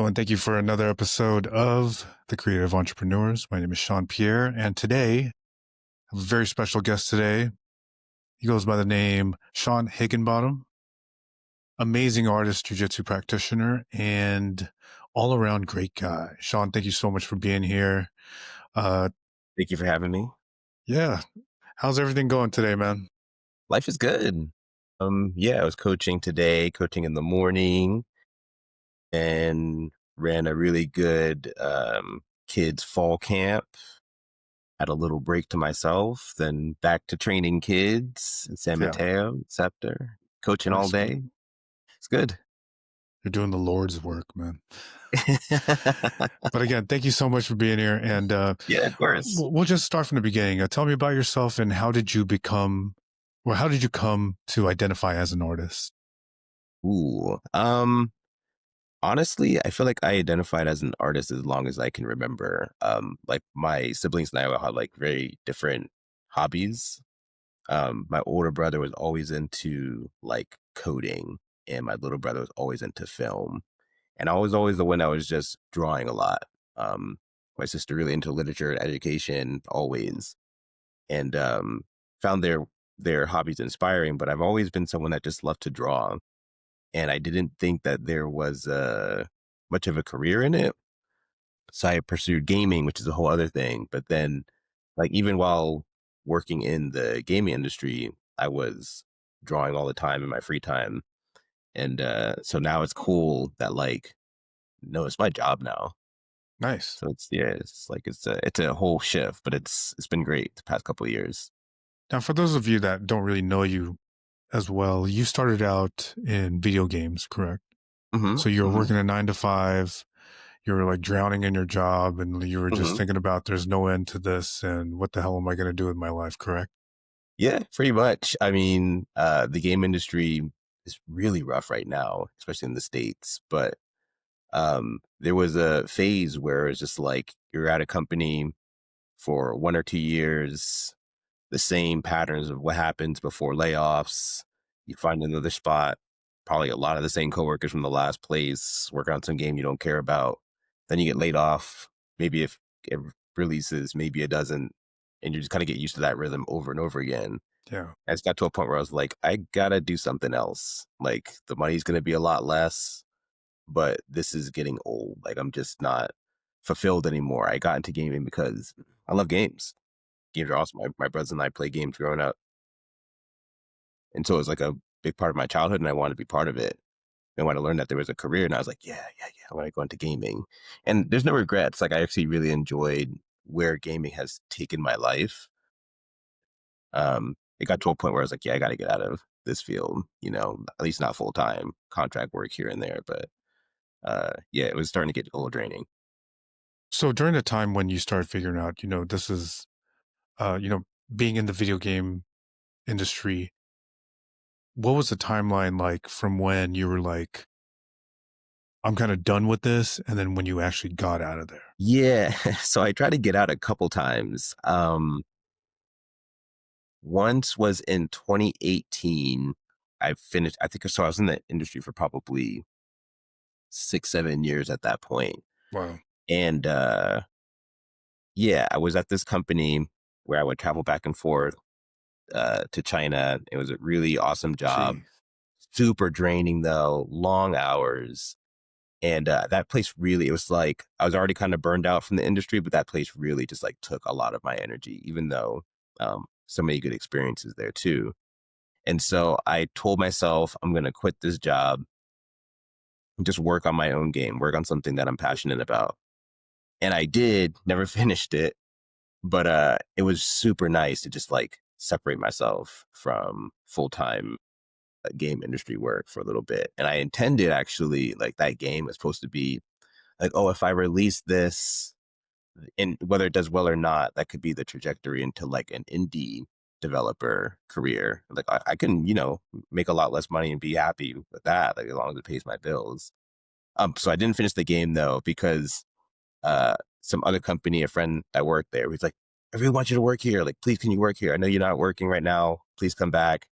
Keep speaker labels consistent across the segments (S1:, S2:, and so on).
S1: and thank you for another episode of The Creative Entrepreneurs. My name is Sean Pierre, and today I have a very special guest today. He goes by the name Sean Higginbottom, amazing artist, jiu-jitsu practitioner, and all-around great guy. Sean, thank you so much for being here.
S2: Thank you for having me.
S1: Yeah, how's everything going today, man?
S2: Life is good. I was coaching today, coaching in the morning, and ran a really good kids fall camp. Had a little break to myself, then back to training kids in San
S1: Yeah,
S2: Mateo, Scepter, coaching all
S1: nice, man.
S2: day. It's good.
S1: You're doing the Lord's work, man. But again, thank you so much for being here. And
S2: Yeah, of course.
S1: we'll just start from the beginning. Tell me about yourself and how did you come to identify as an artist?
S2: Ooh. Honestly, I feel like I identified as an artist as long as I can remember. Like my siblings and I all had like very different hobbies. My older brother was always into like coding, and my little brother was always into film. And I was always the one that was just drawing a lot. Um, my sister really into literature and education, always, and found their hobbies inspiring. But I've always been someone that just loved to draw, and I didn't think that there was much of a career in it. So I pursued gaming, which is a whole other thing. But then, like even while working in the gaming industry, I was drawing all the time in my free time, and so now it's cool that like no, it's my job now.
S1: Nice.
S2: So it's a whole shift, but it's been great the past couple of years.
S1: Now, for those of you that don't really know you as well, you started out in video games, correct?
S2: Hmm.
S1: So you were
S2: Hmm.
S1: working a 9 to 5, you were like drowning in your job and you were just
S2: Hmm.
S1: thinking about there's no end to this and what the hell am I going to do with my life, correct?
S2: Yeah, pretty much. I mean, the game industry is really rough right now, especially in the States. But there was a phase where it's just like you're at a company for 1 or 2 years, the same patterns of what happens before layoffs. You find another spot, probably a lot of the same coworkers from the last place, working on some game you don't care about. Then you get laid off. Maybe if it releases, maybe it doesn't. And you just kind of get used to that rhythm over and over again.
S1: Yeah.
S2: I just got to a point where I was like, I gotta do something else. Like the money's gonna be a lot less, but this is getting old. Like I'm just not fulfilled anymore. I got into gaming because I love games. Games are awesome. My brothers and I play games growing up. And so it was like a big part of my childhood and I wanted to be part of it. And when I learned that there was a career and I was like, yeah, I want to go into gaming. And there's no regrets. Like I actually really enjoyed where gaming has taken my life. It got to a point where I was like, yeah, I got to get out of this field, at least not full time contract work here and there. But yeah, it was starting to get a little draining.
S1: So during the time when you started figuring out, this is, uh, you know, being in the video game industry, what was the timeline like from when you were like, I'm kind of done with this, and then when you actually got out of there?
S2: Yeah. So I tried to get out a couple times. Once was in 2018. I finished, I think so. I was in the industry for probably 6, 7 years at that point.
S1: Wow.
S2: And yeah, I was at this company where I would travel back and forth to China. It was a really awesome job.
S1: Gee.
S2: Super draining though, long hours. And that place really, it was like I was already kind of burned out from the industry, but that place really just like took a lot of my energy, even though so many good experiences there too. And so I told myself I'm going to quit this job and just work on my own game, work on something that I'm passionate about. And I did, never finished it, but it was super nice to just like separate myself from full-time game industry work for a little bit. And I intended actually like that game was supposed to be like, oh, if I release this and whether it does well or not, that could be the trajectory into like an indie developer career. Like I can, make a lot less money and be happy with that, like as long as it pays my bills. So I didn't finish the game though, because some other company, a friend that worked there, was like, I really want you to work here. Like, please, can you work here? I know you're not working right now. Please come back.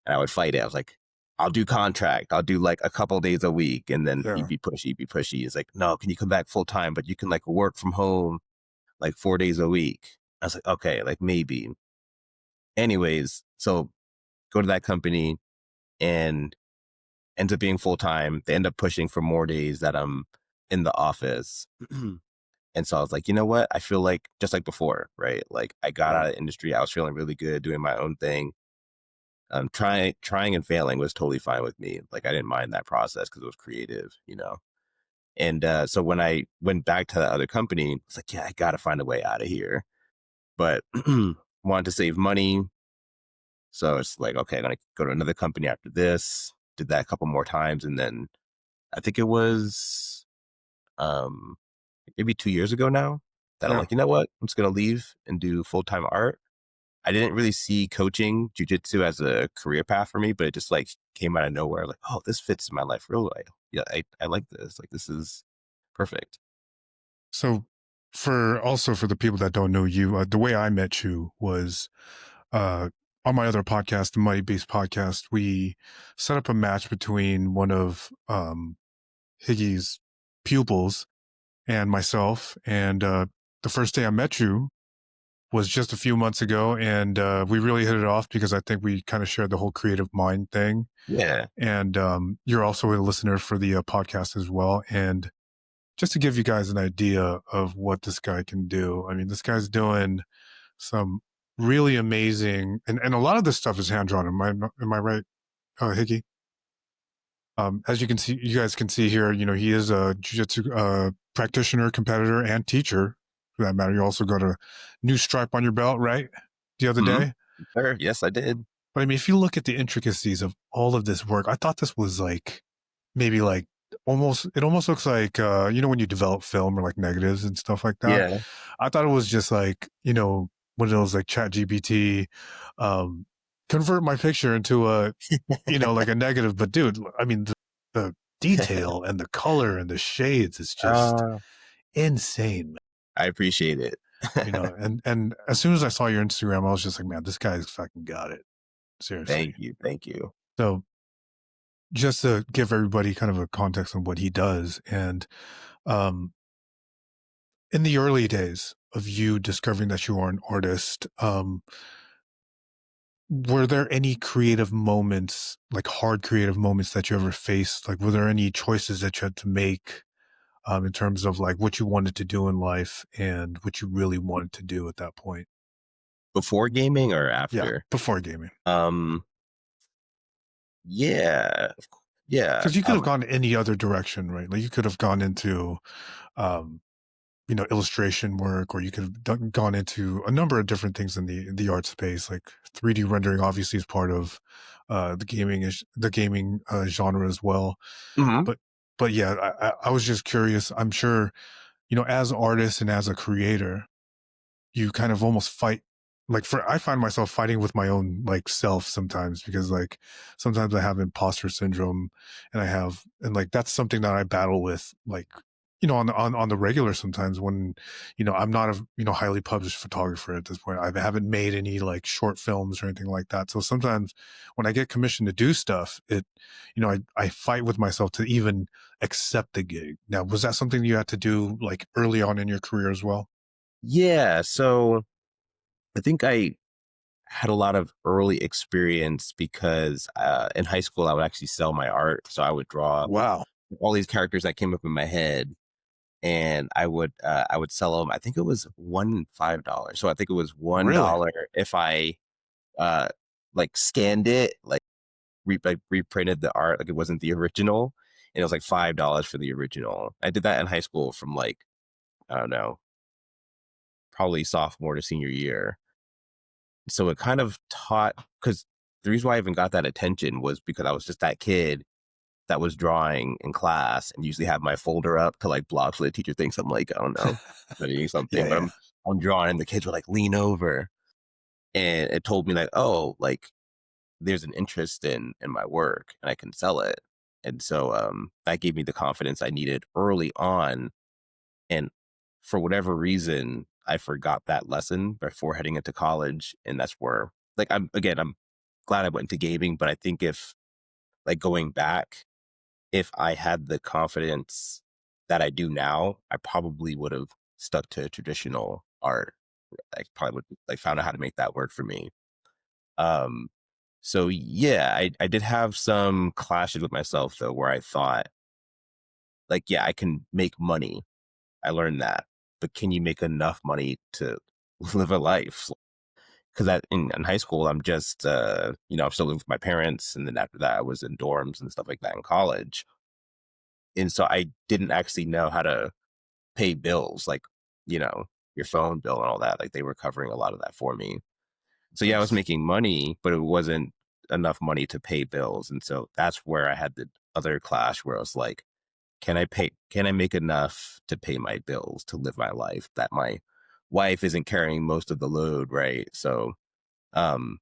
S2: And I would fight it. I was like, I'll do contract. I'll do like a couple days a week. And then
S1: Yeah.
S2: he'd be pushy. It's like, no, can you come back full time? But you can like work from home like 4 days a week. I was like, okay, like maybe. Anyways, so go to that company and ends up being full time. They end up pushing for more days that I'm in the office. And so I was like, you know what? I feel like just like before, right? Like I got
S1: Yeah.
S2: out of the industry. I was feeling really good doing my own thing. Trying and failing was totally fine with me. Like I didn't mind that process because it was creative, you know? And so when I went back to that other company, it's like, yeah, I got to find a way out of here. But wanted to save money. So it's like, okay, I'm going to go to another company after this. Did that a couple more times. And then I think it was um, maybe 2 years ago now that I'm
S1: Yeah.
S2: like, you know what? I'm just going to leave and do full time art. I didn't really see coaching jujitsu as a career path for me, but it just like came out of nowhere. Like, oh, this fits my life real well. Yeah, I like this. Like, this is perfect.
S1: So for the people that don't know you, the way I met you was uh, on my other podcast, the Money Based podcast. We set up a match between one of Higgy's pupils and myself. And the first day I met you was just a few months ago, and we really hit it off because I think we kind of shared the whole creative mind thing.
S2: Yeah.
S1: And you're also a listener for the podcast as well. And just to give you guys an idea of what this guy can do, I mean, this guy's doing some really amazing, and a lot of this stuff is hand drawn. Am I right, Higgy? As you can see, you guys can see here, you know, he is a jiu-jitsu practitioner, competitor, and teacher. For that matter, you also got a new stripe on your belt, right? The other
S2: Hmm.
S1: day.
S2: Sure. Yes, I did.
S1: But I mean, if you look at the intricacies of all of this work, I thought this was like maybe like it almost looks like you know when you develop film or like negatives and stuff like that.
S2: Yeah.
S1: I thought it was just like, you know, one of those like chat GPT, um, convert my picture into a, you know, like a negative. But dude, I mean the detail and the color and the shades is just
S2: uh,
S1: insane, man.
S2: I appreciate it.
S1: You know, and as soon as I saw your Instagram, I was just like, man, this guy's fucking got it. Seriously.
S2: Thank you. Thank you.
S1: So just to give everybody kind of a context on what he does. And um, in the early days of you discovering that you are an artist, were there any creative moments, like hard creative moments that you ever faced? Like, were there any choices that you had to make in terms of like what you wanted to do in life and what you really wanted to do at that point?
S2: Before gaming or
S1: Yeah,
S2: after?
S1: before gaming.
S2: Um, yeah. Yeah.
S1: Because you could have gone any other direction, right? Like you could have gone into um, you know, illustration work, or you could have gone into a number of different things in the art space. Like 3D rendering obviously is part of the gaming genre as well.
S2: Mhm.
S1: But yeah, I was just curious. I'm sure, you know, as artists and as a creator, you kind of almost fight, like for I find myself fighting with my own like self sometimes, because like sometimes I have imposter syndrome, and like that's something that I battle with, like, you know, on the regular sometimes when, you know, I'm not a, you know, highly published photographer at this point. I haven't made any like short films or anything like that. So sometimes when I get commissioned to do stuff, you know, I fight with myself to even accept the gig. Now, was that something you had to do like early on in your career as well?
S2: Yeah. So I think I had a lot of early experience because in high school I would actually sell my art. So I would draw
S1: Wow.
S2: all these characters that came up in my head, and I would sell them. I think it was $5. So I think it was one
S1: Really?
S2: dollar if I uh like scanned it, like, like reprinted the art like it wasn't the original, and it was like $5 for the original. I did that in high school from like, I don't know, probably sophomore to senior year. So it kind of taught, because the reason why I even got that attention was because I was just that kid that was drawing in class and usually have my folder up to like block so the teacher thinks I'm like, I don't know, studying something,
S1: Yeah,
S2: but
S1: yeah.
S2: I'm drawing and the kids would like lean over, and it told me like, oh, like there's an interest in my work and I can sell it. And so that gave me the confidence I needed early on. And for whatever reason, I forgot that lesson before heading into college. And that's where, like, I'm glad I went into gaming, but I think if like going back, if I had the confidence that I do now, I probably would have stuck to traditional art. I probably would like found out how to make that work for me. Um, so yeah, I did have some clashes with myself though, where I thought like, yeah, I can make money. I learned that, but can you make enough money to live a life? Because in high school, I'm just, I'm still living with my parents. And then after that, I was in dorms and stuff like that in college. And so I didn't actually know how to pay bills, like, you know, your phone bill and all that. Like they were covering a lot of that for me. So yeah, I was
S1: Nice.
S2: making money, but it wasn't enough money to pay bills. And so that's where I had the other clash where I was like, can I make enough to pay my bills, to live my life that my wife isn't carrying most of the load, right? So um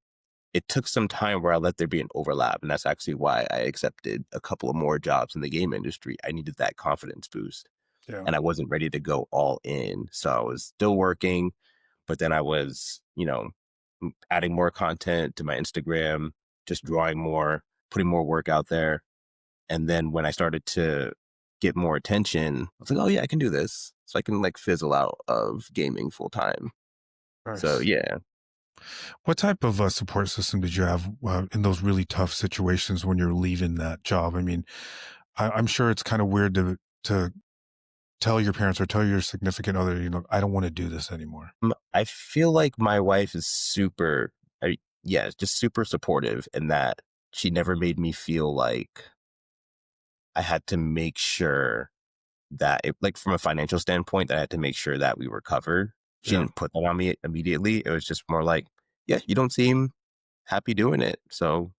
S2: it took some time where I let there be an overlap. And that's actually why I accepted a couple of more jobs in the game industry. I needed that confidence boost
S1: Yeah.
S2: and I wasn't ready to go all in. So I was still working, but then I was, adding more content to my Instagram, just drawing more, putting more work out there. And then when I started to get more attention, I was like, oh yeah, I can do this. So I can like fizzle out of gaming full time. So
S1: Nice.
S2: yeah.
S1: What type of support system did you have in those really tough situations when you're leaving that job? I mean, I'm sure it's kind of weird to tell your parents or tell your significant other, I don't want to do this anymore.
S2: I feel like my wife is super, yeah, just super supportive in that she never made me feel like I had to make sure that it, like from a financial standpoint, that I had to make sure that we were covered. She
S1: Yeah.
S2: didn't put that on me immediately. It was just more like, yeah, you don't seem happy doing it. So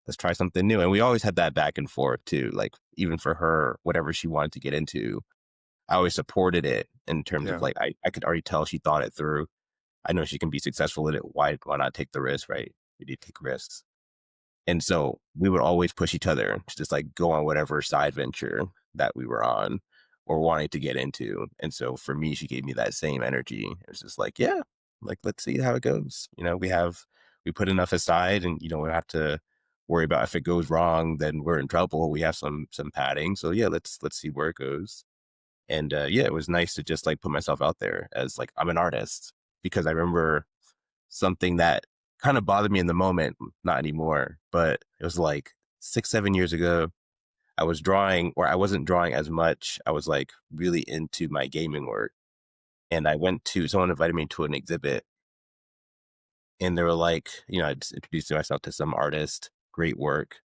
S2: let's try something new. And we always had that back and forth too. Like even for her, whatever she wanted to get into, I always supported it in terms of
S1: Yeah.
S2: like I could already tell she thought it through. I know she can be successful in it. Why not take the risk, right? We need to take risks. And so we would always push each other to just like go on whatever side venture that we were on or wanting to get into. And so for me, she gave me that same energy. It was just like, yeah, like let's see how it goes. We put enough aside and we don't have to worry about if it goes wrong, then we're in trouble. We have some padding. So yeah, let's see where it goes. And yeah, it was nice to just like put myself out there as like I'm an artist because I remember something that kind of bothered me in the moment, not anymore, but it was like 6, 7 years ago. I was drawing, or I wasn't drawing as much. I was like really into my gaming work. And I went to, someone invited me to an exhibit and they were like, I just introduced myself to some artist, great work.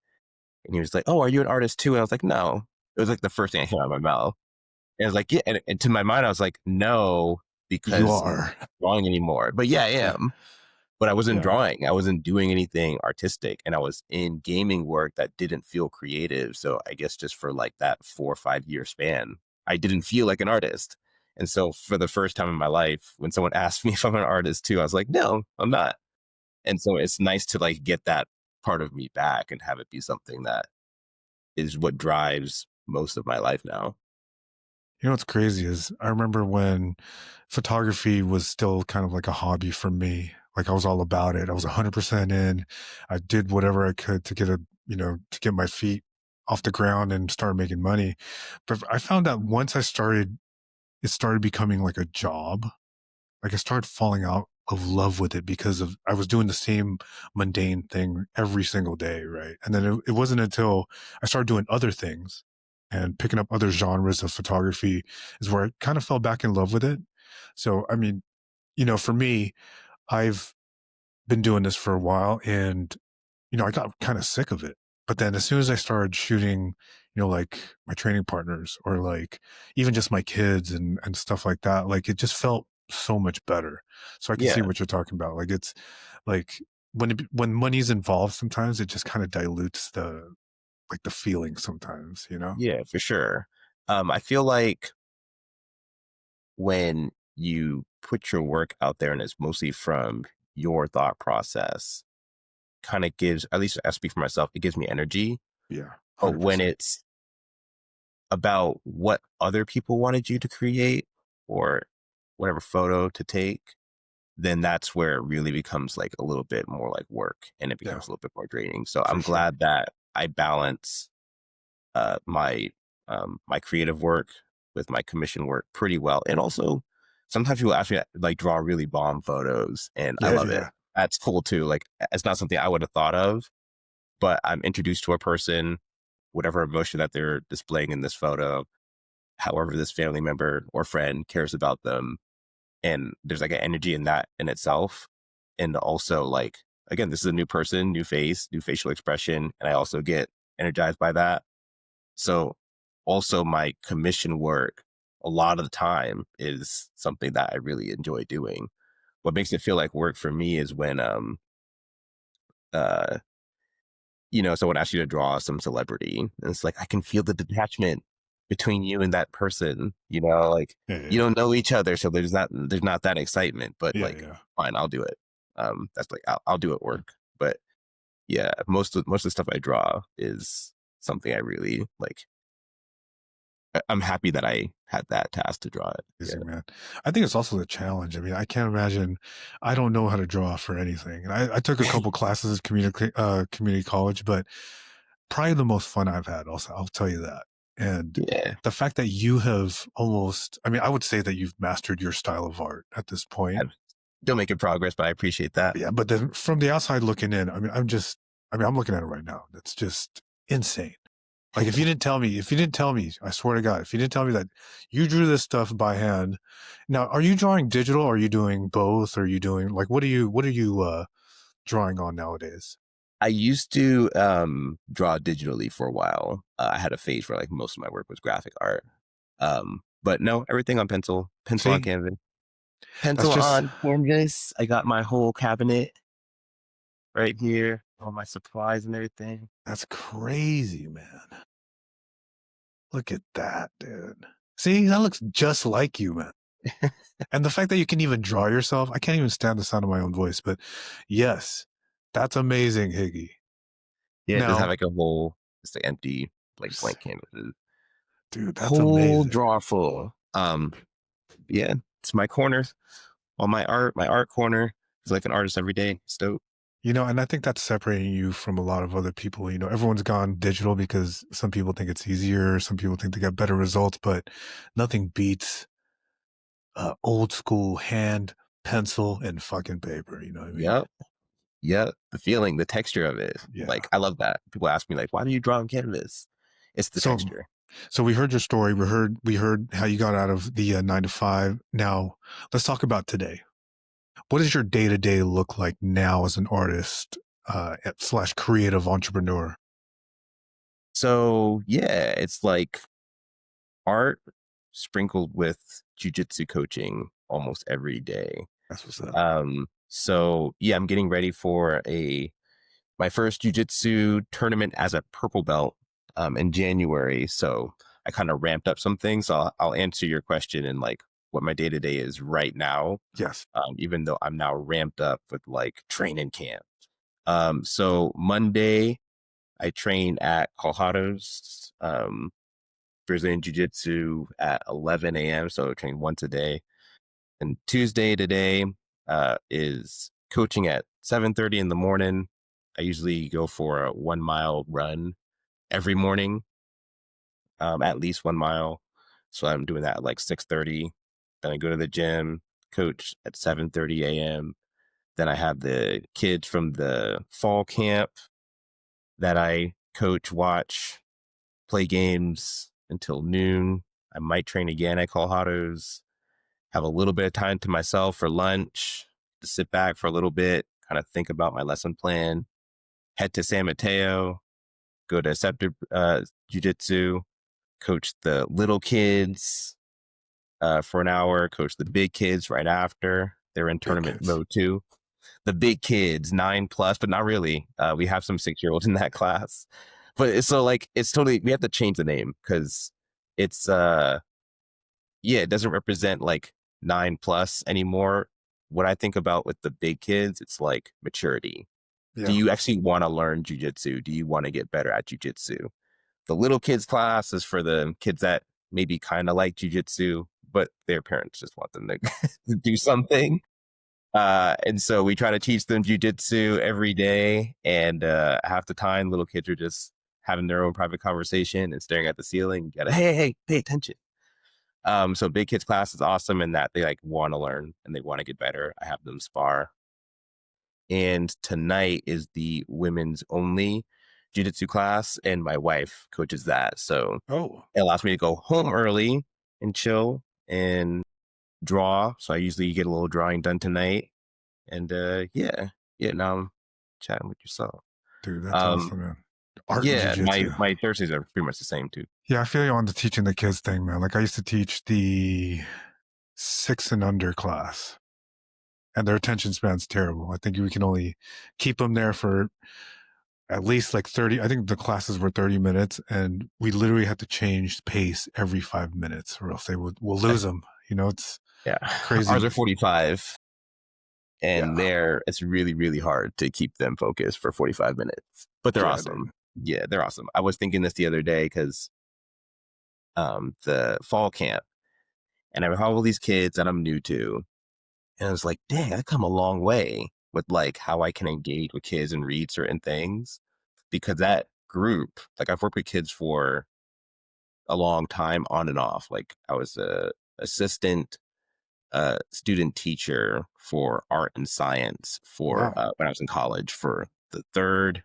S2: And he was like, oh, are you an artist too? And I was like, no. It was like the first thing I came out of my mouth. And I was like, yeah. And to my mind, I was like, no,
S1: You
S2: because I'm
S1: are.
S2: not drawing anymore. But yeah, I
S1: Yeah.
S2: am. But I wasn't
S1: Yeah.
S2: drawing. I wasn't doing anything artistic, and I was in gaming work that didn't feel creative. So I guess just for like that 4 or 5 year span, I didn't feel like an artist. And so for the first time in my life, when someone asked me if I'm an artist too, I was like, no, I'm not. And so it's nice to like get that part of me back and have it be something that is what drives most of my life now.
S1: What's crazy is I remember when photography was still kind of like a hobby for me. Like I was all about it. I was 100% in. I did whatever I could to to get my feet off the ground and start making money. But I found that once it started becoming like a job. Like I started falling out of love with it because of I was doing the same mundane thing every single day, right? And then it wasn't until I started doing other things and picking up other genres of photography is where I kind of fell back in love with it. So, I mean, for me, I've been doing this for a while and I got kind of sick of it. But then as soon as I started shooting, like my training partners or like even just my kids and stuff like that, like it just felt so much better. So I can see
S2: Yeah.
S1: what you're talking about. Like it's like when money's involved, sometimes it just kind of dilutes the feeling sometimes.
S2: Yeah, for sure. I feel like when you put your work out there and it's mostly from your thought process, kind of gives, at least I speak for myself, it gives me energy.
S1: Yeah,
S2: But when
S1: 100%.
S2: it's about what other people wanted you to create or whatever photo to take, then that's where it really becomes like a little bit more like work and it
S1: Yeah,
S2: becomes a little bit more draining. So
S1: for
S2: I'm
S1: sure.
S2: glad that I balance my my creative work with my commission work pretty well. And also, sometimes people ask me to, like, draw really bomb photos, and I
S1: Yeah,
S2: love it.
S1: yeah,
S2: That's cool too. Like, it's not something I would have thought of, but I'm introduced to a person, whatever emotion that they're displaying in this photo, however this family member or friend cares about them, and there's like an energy in that in itself. And also, like, again, this is a new person, new face, new facial expression, and I also get energized by that. So also my commission work a lot of the time is something that I really enjoy doing. What makes it feel like work for me is when uh someone asks you to draw some celebrity, and it's like I can feel the detachment between you and that person, like,
S1: yeah,
S2: you
S1: yeah,
S2: don't know each other, so there's not that excitement, but
S1: yeah,
S2: like,
S1: yeah.
S2: fine, I'll do it. That's like, I'll do it work. But yeah, most of the stuff I draw is something I really like. I'm happy that I had that task to draw it.
S1: Amazing,
S2: Yeah.
S1: man. I think it's also the challenge. I mean, I can't imagine. I don't know how to draw for anything, and I took a couple classes at community college, but probably the most fun I've had. Also, I'll tell you that. And
S2: Yeah.
S1: the fact that you have almost, I mean, I would say that you've mastered your style of art at this point.
S2: I'm still making progress, but I appreciate that.
S1: Yeah, but then from the outside looking in, I mean, I'm looking at it right now. It's just insane. Like if you didn't tell me, I swear to God, if you didn't tell me that you drew this stuff by hand. Now, are you drawing digital? Or are you doing both? Or are you doing like what are you drawing on nowadays?
S2: I used to draw digitally for a while. I had a phase where like most of my work was graphic art. But no, everything on pencil on
S1: See,
S2: canvas,
S1: that's
S2: pencil
S1: just
S2: on canvas. I got my whole cabinet right here, all my supplies and everything.
S1: that's crazy, man. Look at that, dude. See, that looks just like you, man. And the fact that you can even draw yourself, I can't even stand the sound of my own voice, but yes, that's amazing, Higgy.
S2: Yeah, just have
S1: Now,
S2: like a whole, just like empty, like blank canvases,
S1: dude, that's
S2: whole
S1: amazing.
S2: drawer full. Yeah, it's my corner, all my art corner. It's like an artist every day. It's dope.
S1: And I think that's separating you from a lot of other people. Everyone's gone digital because some people think it's easier, some people think they get better results, but nothing beats old school hand, pencil, and fucking paper. You know what I mean?
S2: Yep. Yeah, the feeling, the texture of it.
S1: Yeah.
S2: Like, I love that. People ask me like, "Why do you draw on canvas?" It's the
S1: So,
S2: texture.
S1: so we heard your story. We heard how you got out of the 9 to 5. Now, let's talk about today. What does your day to day look like now as an artist slash creative entrepreneur?
S2: So, yeah, it's like art sprinkled with jujitsu coaching almost every day.
S1: That's what's up.
S2: So yeah, I'm getting ready for a my first jujitsu tournament as a purple belt in January. So I kind of ramped up some things. I'll answer your question and like what my day to day is right now,
S1: Yes.
S2: even though I'm now ramped up with like training camp. So Monday I train at Colhado's Brazilian Jiu Jitsu at 11 a.m. So I train once a day. And Tuesday today is coaching at 7:30 in the morning. I usually go for a 1 mile run every morning, at least 1 mile. So I'm doing that at like 6:30. Then I go to the gym, coach at 7:30 a.m. Then I have the kids from the fall camp that I coach, watch, play games until noon. I might train again at Colorado's, have a little bit of time to myself for lunch, to sit back for a little bit, kind of think about my lesson plan, head to San Mateo, go to Scepter Jiu Jitsu, coach the little kids for an hour, coach the big kids right after. They're in
S1: Big
S2: tournament
S1: kids.
S2: mode too. The big kids, 9+, but not really. We have some 6-year-olds in that class. But so like it's totally, we have to change the name because it's yeah, it doesn't represent like 9+ anymore. What I think about with the big kids, it's like maturity. Do
S1: Yeah.
S2: you actually want to learn jujitsu? Do you want to get better at jujitsu? The little kids class is for the kids that maybe kind of like jujitsu, but their parents just want them to do something. And so we try to teach them jujitsu every day, and half the time, little kids are just having their own private conversation and staring at the ceiling. You gotta, hey, pay attention. So big kids class is awesome in that they like want to learn and they want to get better. I have them spar. And tonight is the women's only jiu-jitsu class, and my wife coaches that. So
S1: Oh,
S2: it allows me to go home early and chill and draw. So I usually get a little drawing done tonight. And yeah, now I'm chatting with yourself.
S1: dude, that's
S2: Um,
S1: awesome, man. Art and
S2: yeah,
S1: jujitsu.
S2: my Thursdays are pretty much the same too.
S1: Yeah, I feel you on the teaching the kids thing, man. Like I used to teach the 6 and under class, and their attention span's terrible. I think we can only keep them there for at least like 30. I think the classes were 30 minutes, and we literally had to change pace every 5 minutes, or else we'll lose them. You know, it's
S2: Yeah,
S1: crazy.
S2: ours are 45, and
S1: Yeah,
S2: it's really really hard to keep them focused for 45 minutes. But they're
S1: yeah,
S2: awesome.
S1: dude.
S2: Yeah, they're awesome. I was thinking this the other day because the fall camp, and I have all these kids that I'm new to, and I was like, dang, I come a long way with like how I can engage with kids and read certain things, because that group, like I've worked with kids for a long time on and off. Like I was a assistant student teacher for art and science for
S1: Wow,
S2: when I was in college for the third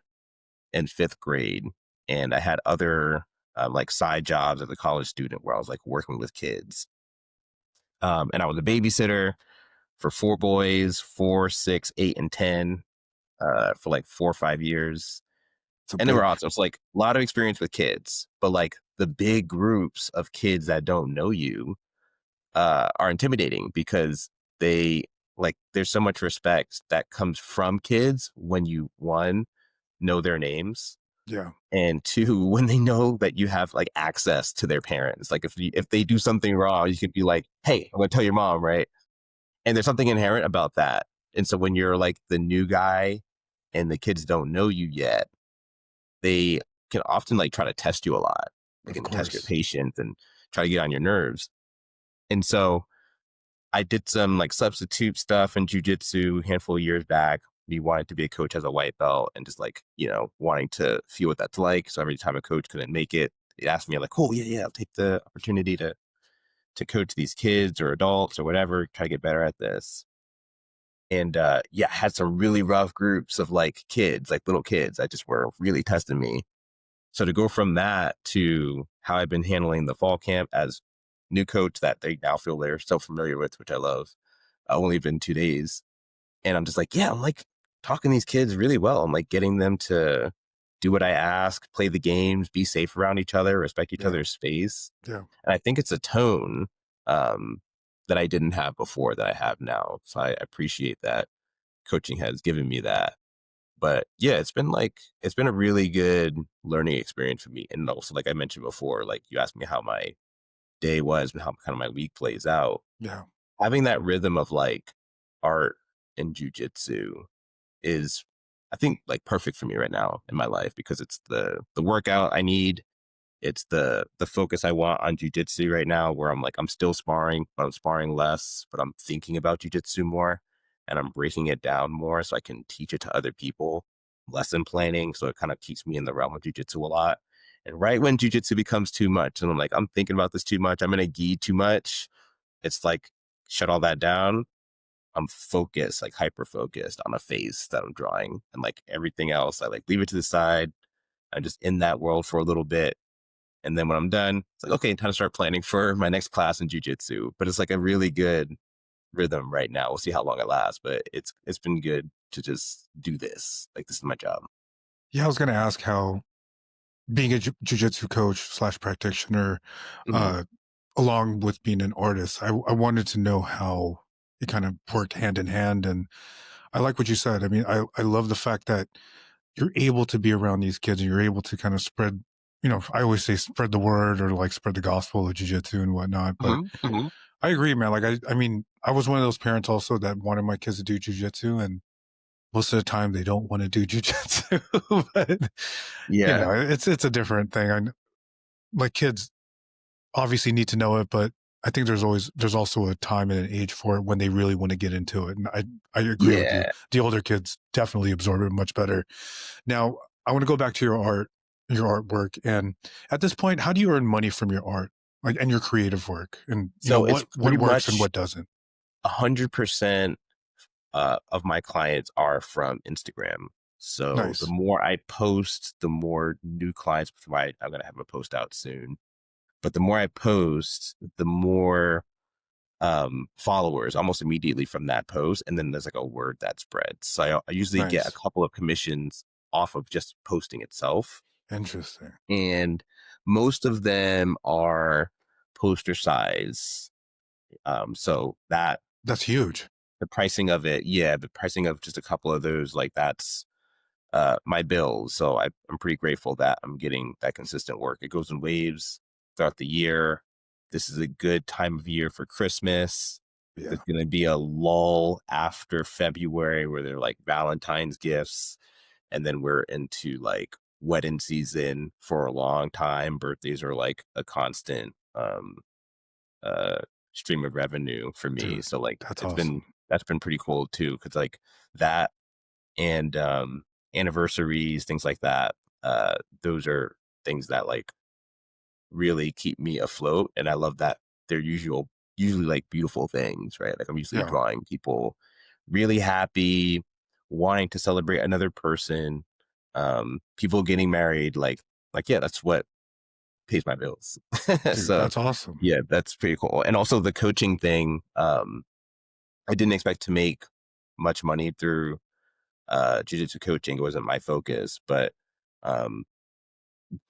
S2: and fifth grade, and I had other like side jobs as a college student where I was like working with kids. And I was a babysitter for 4 boys, 4, 6, 8, and 10 for like 4 or 5 years.
S1: it's a
S2: And they were
S1: big.
S2: awesome. It's like a lot of experience with kids, but like the big groups of kids that don't know you are intimidating because they like there's so much respect that comes from kids when you one know their names,
S1: Yeah,
S2: and two when they know that you have like access to their parents. Like if they do something wrong, you can be like, hey, I'm gonna tell your mom, right? And there's something inherent about that. And so when you're like the new guy and the kids don't know you yet, they can often like try to test you a lot. They
S1: of
S2: can test your
S1: course.
S2: patience and try to get on your nerves. And so I did some like substitute stuff in jujitsu a handful of years back. We wanted to be a coach as a white belt and just like, wanting to feel what that's like. So every time a coach couldn't make it, they asked me like, oh yeah, I'll take the opportunity to coach these kids or adults or whatever, try to get better at this. And yeah, had some really rough groups of like kids, like little kids that just were really testing me. So to go from that to how I've been handling the fall camp as new coach that they now feel they're so familiar with, which I love. I've only been 2 days. And I'm just like, yeah, I'm like talking to these kids really well. I'm like getting them to do what I ask, play the games, be safe around each other, respect each
S1: Yeah,
S2: other's space.
S1: yeah.
S2: And I think it's a tone um, that I didn't have before that I have now. So I appreciate that coaching has given me that. But yeah, it's been a really good learning experience for me. And also, like I mentioned before, like you asked me how my day was and how kind of my week plays out.
S1: Yeah.
S2: Having that rhythm of like art and jujitsu is, I think, like perfect for me right now in my life because it's the workout I need. It's the focus I want on jujitsu right now, where I'm still sparring, but I'm sparring less, but I'm thinking about jujitsu more, and I'm breaking it down more so I can teach it to other people. Lesson planning, so it kind of keeps me in the realm of jujitsu a lot. And right when jujitsu becomes too much, and I'm like, I'm thinking about this too much, I'm in a gi too much. It's like shut all that down. I'm focused, like hyper focused on a face that I'm drawing, and like everything else, I like leave it to the side. I'm just in that world for a little bit, and then when I'm done, it's like, okay, time to start planning for my next class in jujitsu. But it's like a really good rhythm right now. We'll see how long it lasts, but it's been good to just do this. Like this is my job.
S1: Yeah, I was going to ask how being a jujitsu coach slash practitioner,
S2: Mhm.
S1: uh, along with being an artist, I wanted to know how it kind of worked hand in hand. And I like what you said. I mean, I love the fact that you're able to be around these kids and you're able to kind of spread, I always say spread the word or like spread the gospel of jujitsu and whatnot. But I agree, man. Like, I mean, I was one of those parents also that wanted my kids to do jujitsu, and most of the time they don't want to do jujitsu, but
S2: Yeah.
S1: it's a different thing. Like kids obviously need to know it, but I think there's also a time and an age for it when they really want to get into it. And I agree with you.
S2: Yeah.
S1: The older kids definitely absorb it much better. Now, I want to go back to your art. your artwork. And at this point, how do you earn money from your art, like, and your creative work? And
S2: So it's
S1: what
S2: pretty
S1: works and
S2: much
S1: what doesn't?
S2: 100% of my clients are from Instagram. So the
S1: Nice,
S2: more I post, the more new clients. Why I'm gonna have a post out soon. But the more I post, the more followers almost immediately from that post, and then there's like a word that spreads. So I usually get a
S1: nice,
S2: couple of commissions off of just posting itself,
S1: interesting.
S2: and most of them are poster size. So that
S1: That's huge.
S2: the pricing of it, yeah, the pricing of just a couple of those, like that's my bills. So I'm pretty grateful that I'm getting that consistent work. It goes in waves throughout the year. This is a good time of year for Christmas.
S1: Yeah,
S2: There's going to be a lull after February where they're like Valentine's gifts. And then we're into like wedding season for a long time. Birthdays are like a constant uh, stream of revenue for me.
S1: dude,
S2: So like
S1: that's awesome.
S2: that's been pretty cool too. Cause like that and anniversaries, things like that. Those are things that like really keep me afloat, and I love that they're usually like beautiful things, right? Like I'm usually
S1: Yeah,
S2: drawing people really happy, wanting to celebrate another person, people getting married, like yeah, that's what pays my bills.
S1: dude,
S2: So
S1: that's awesome.
S2: yeah, that's pretty cool. And also the coaching thing, I didn't expect to make much money through jiu-jitsu coaching. It wasn't my focus, but um,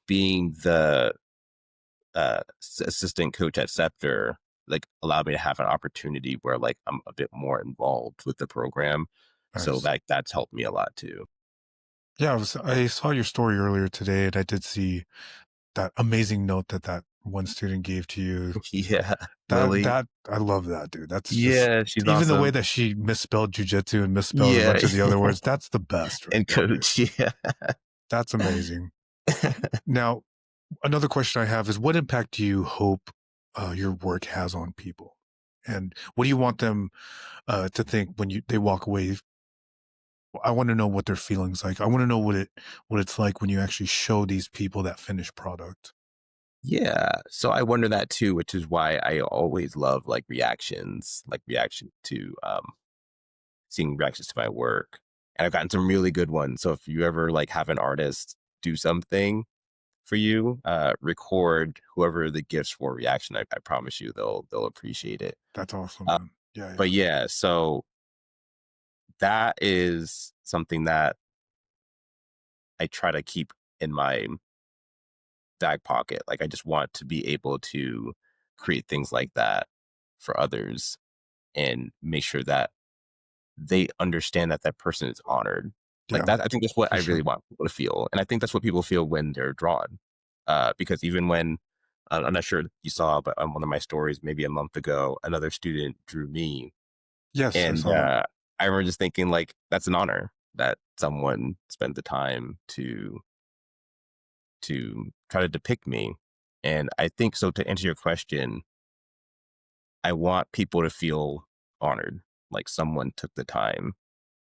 S2: being the assistant coach at Scepter like allowed me to have an opportunity where like I'm a bit more involved with the program. So
S1: Nice.
S2: that's helped me a lot too.
S1: Yeah, I saw your story earlier today, and I did see that amazing note that one student gave to you.
S2: Yeah,
S1: That
S2: Lily.
S1: I love that, dude. That's just
S2: Yeah, she's
S1: even the way
S2: awesome.
S1: that she misspelled jujitsu and misspelled a
S2: Yeah,
S1: bunch of the other words. That's the best right
S2: and
S1: there, dude.
S2: coach. Yeah.
S1: That's amazing. Now, another question I have is, what impact do you hope your work has on people, and what do you want them to think when they walk away? I want to know what their feelings like. I want to know what it's like when you actually show these people that finished product.
S2: Yeah. So I wonder that too, which is why I always love like reactions, like reaction to seeing reactions to my work. And I've gotten some really good ones. So if you ever like have an artist do something for you, record whoever the gifts for reaction. I promise you they'll appreciate it.
S1: That's awesome,
S2: Uh,
S1: man. Yeah,
S2: but
S1: yeah,
S2: yeah, so that is something that I try to keep in my back pocket. Like I just want to be able to create things like that for others and make sure that they understand that that person is honored. Like
S1: yeah,
S2: that, I think that's what
S1: for
S2: I really
S1: sure.
S2: want people to feel, and I think that's what people feel when they're drawn. Because even when I'm not sure you saw, but on one of my stories, maybe a month ago, another student drew me,
S1: Yes, I
S2: and
S1: saw that.
S2: I remember just thinking like that's an honor that someone spent the time to try to depict me. And I think so. To answer your question, I want people to feel honored, like someone took the time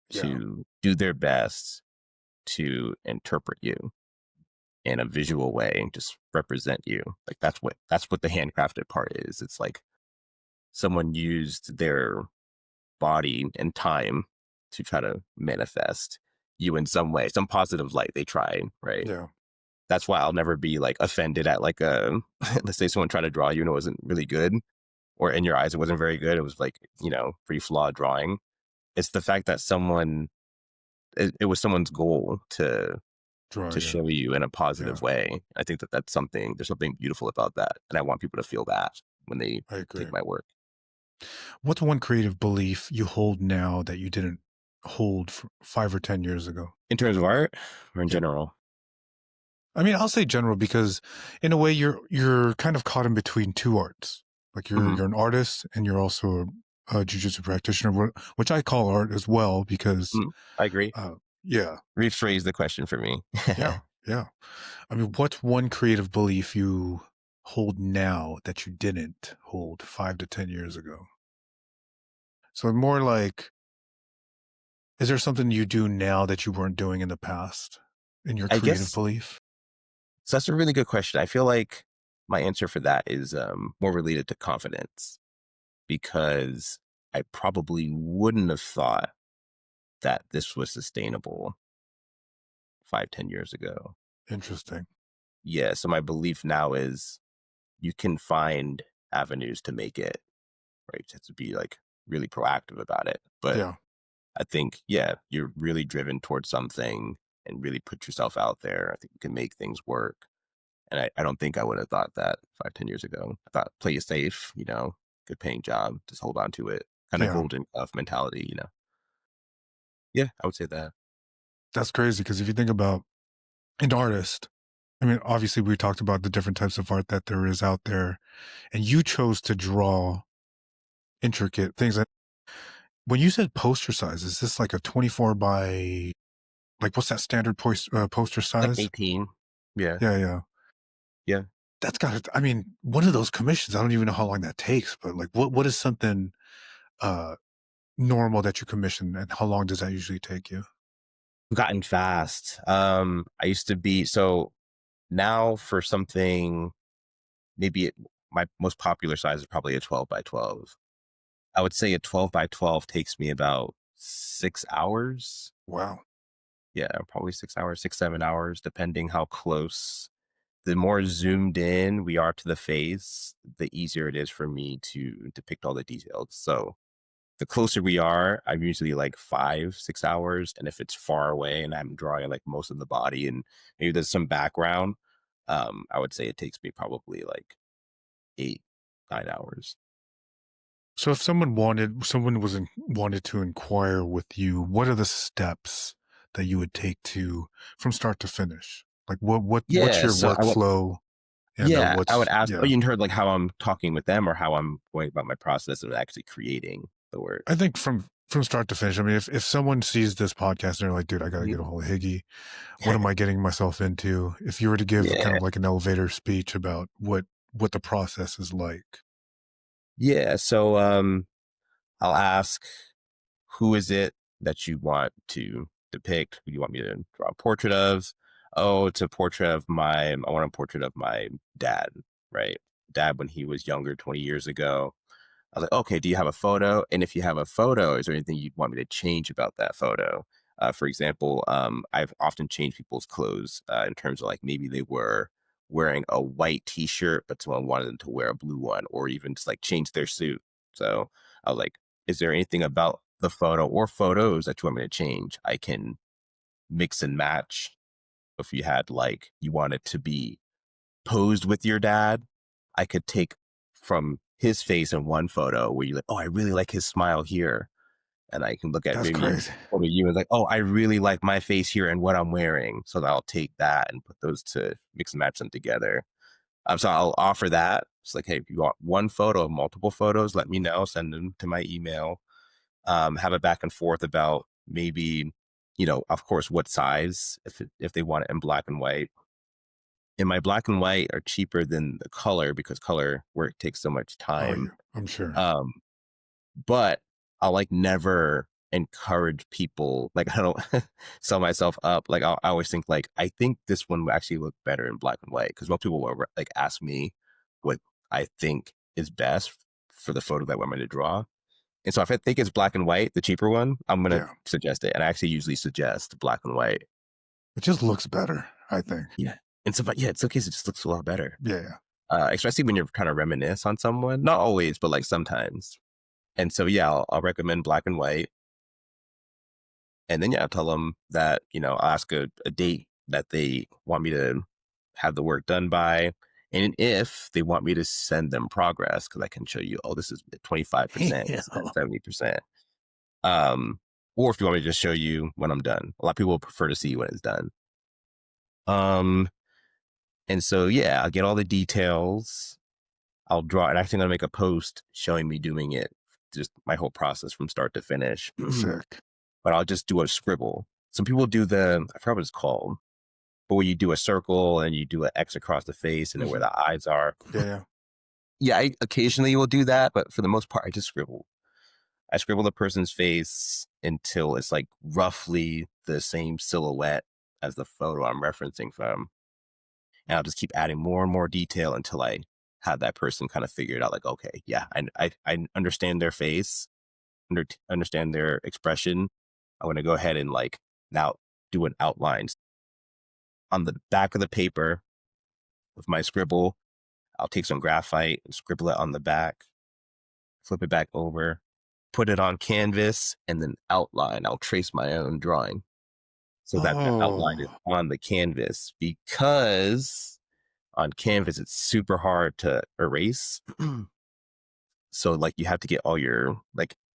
S1: Yeah,
S2: to do their best to interpret you in a visual way and just represent you. Like that's what the handcrafted part is. It's like someone used their body and time to try to manifest you in some way, some positive light they tried, right?
S1: yeah,
S2: That's why I'll never be like offended at like a let's say someone tried to draw you and it wasn't really good, or in your eyes it wasn't very good. It was like, pretty flawed drawing. It's the fact that it was someone's goal
S1: draw
S2: to
S1: you.
S2: show you in a
S1: Yeah,
S2: positive way. I think that there's something beautiful about that. And I want people to feel that when they
S1: I agree.
S2: take my work.
S1: What's one creative belief you hold now that you didn't hold 5 or 10 years ago?
S2: In terms of art or in
S1: Yeah.
S2: general?
S1: I mean, I'll say general because in a way you're kind of caught in between two arts. Like
S2: Hmm.
S1: you're an artist and you're also a jujitsu practitioner, which I call art as well because
S2: I agree.
S1: uh, yeah,
S2: Rephrase the question for me.
S1: yeah, yeah. I mean, what's one creative belief you hold now that you didn't hold 5 to 10 years ago? So more like, is there something you do now that you weren't doing in the past in your
S2: I
S1: creative
S2: guess
S1: belief?
S2: So that's a really good question. I feel like my answer for that is more related to confidence because I probably wouldn't have thought that this was sustainable 5, 10 years ago.
S1: Interesting.
S2: Yeah. So my belief now is you can find avenues to make it, right? You have to be like really proactive about it. But
S1: Yeah.
S2: I think, yeah, you're really driven towards something and really put yourself out there. I think you can make things work. And I don't think I would have thought that 5, 10 years ago. I thought play it safe, good paying job, just hold on to it. Kind of
S1: Yeah.
S2: golden glove mentality. Yeah, I would say that.
S1: That's crazy because if you think about an artist, I mean, obviously we talked about the different types of art that there is out there, and you chose to draw intricate things. When you said poster size, is this like a 24 by, like, what's that standard poster
S2: Like
S1: size?
S2: 18. Yeah.
S1: Yeah, yeah.
S2: Yeah.
S1: That's got to, I mean, one of those commissions, I don't even know how long that takes, but like, what is something uh normal that you commission, and how long does that usually take you?
S2: Gotten fast. I used to be so now for something maybe my most popular size is probably a 12 by 12. I would say a 12 by 12 takes me about 6 hours.
S1: Wow.
S2: Yeah, probably 6 hours, 6, 7 hours, depending how close. The more zoomed in we are to the face, the easier it is for me to depict all the details. So the closer we are, I'm usually like 5, 6 hours. And if it's far away and I'm drawing like most of the body and maybe there's some background, I would say it takes me probably like 8, 9 hours.
S1: So if someone wanted to inquire with you, what are the steps that you would take to from start to finish? Like what's
S2: Yeah.
S1: your
S2: So
S1: workflow, and
S2: yeah, I would
S1: what's
S2: ask, oh,
S1: yeah.
S2: you heard like how I'm talking with them or how I'm going about my process of actually creating the work.
S1: I think from start to finish. I mean, if someone sees this podcast and they're like, dude, I got to
S2: Mhm.
S1: get a hold of Higgy. What am I getting myself into? If you were to give kind
S2: Yeah.
S1: of like an elevator speech about what the process is like.
S2: Yeah. So I'll ask, who is it that you want to depict? Who do you want me to draw a portrait of? Oh, it's a portrait of I want a portrait of my dad, right? Dad when he was younger 20 years ago. I was like, okay, do you have a photo? And if you have a photo, is there anything you'd want me to change about that photo? For example, I've often changed people's clothes in terms of like maybe they were wearing a white t-shirt, but someone wanted them to wear a blue one, or even just like change their suit. So I was like, is there anything about the photo or photos that you want me to change? I can mix and match. If you had like, you want it to be posed with your dad, I could take from his face in one photo where you're like, oh, I really like his smile here. And I can look at
S1: That's
S2: maybe
S1: crazy.
S2: photo of you and like, oh, I really like my face here and what I'm wearing. So I'll take that and put those to mix and match them together. So I'll offer that. It's like, hey, if you want one photo of multiple photos, let me know. Send them to my email. Have a back and forth about maybe, of course, what size if they want it in black and white. And my black and white are cheaper than the color because color work takes so much
S1: Oh
S2: time.
S1: yeah, I'm sure.
S2: Um, but I'll like never encourage people. Like I don't sell myself up. Like I always think like I think this one would actually look better in black and white because most people will like ask me what I think is best for the photo that we're going to draw. And so if I think it's black and white, the cheaper one, I'm gonna
S1: Yeah,
S2: suggest it. And I actually usually suggest black and white.
S1: it just looks better, I think.
S2: Yeah. And so, but yeah, in some cases, it just looks a lot better.
S1: Yeah, yeah.
S2: Especially when you're trying to reminisce on someone. Not always, but like sometimes. And so, yeah, I'll recommend black and white. And then, yeah, I'll tell them that, I'll ask a date that they want me to have the work done by. And if they want me to send them progress, because I can show you, oh, this is 25%,
S1: Yeah.
S2: this is at 70%. Um, or if you want me to just show you when I'm done. A lot of people prefer to see when it's done. Um, and so, yeah, I'll get all the details. I'll draw and actually I'm gonna make a post showing me doing it, just my whole process from start to finish.
S1: Sick.
S2: But I'll just do a scribble. Some people do I forgot what it's called, but where you do a circle and you do an X across the face and then where
S1: Mhm.
S2: the eyes are.
S1: Yeah, yeah.
S2: Yeah, I occasionally will do that, but for the most part, I just scribble. I scribble the person's face until it's like roughly the same silhouette as the photo I'm referencing from. and I'll just keep adding more and more detail until I have that person kind of figure it out. Like, okay, yeah, I understand their face, understand their expression. I'm going to go ahead and like now do an outline on the back of the paper with my scribble. I'll take some graphite and scribble it on the back, flip it back over, put it on canvas, and then outline. I'll trace my own drawing so that the outline is
S1: Oh,
S2: on the canvas, because on canvas it's super hard to erase. So like you have to get all your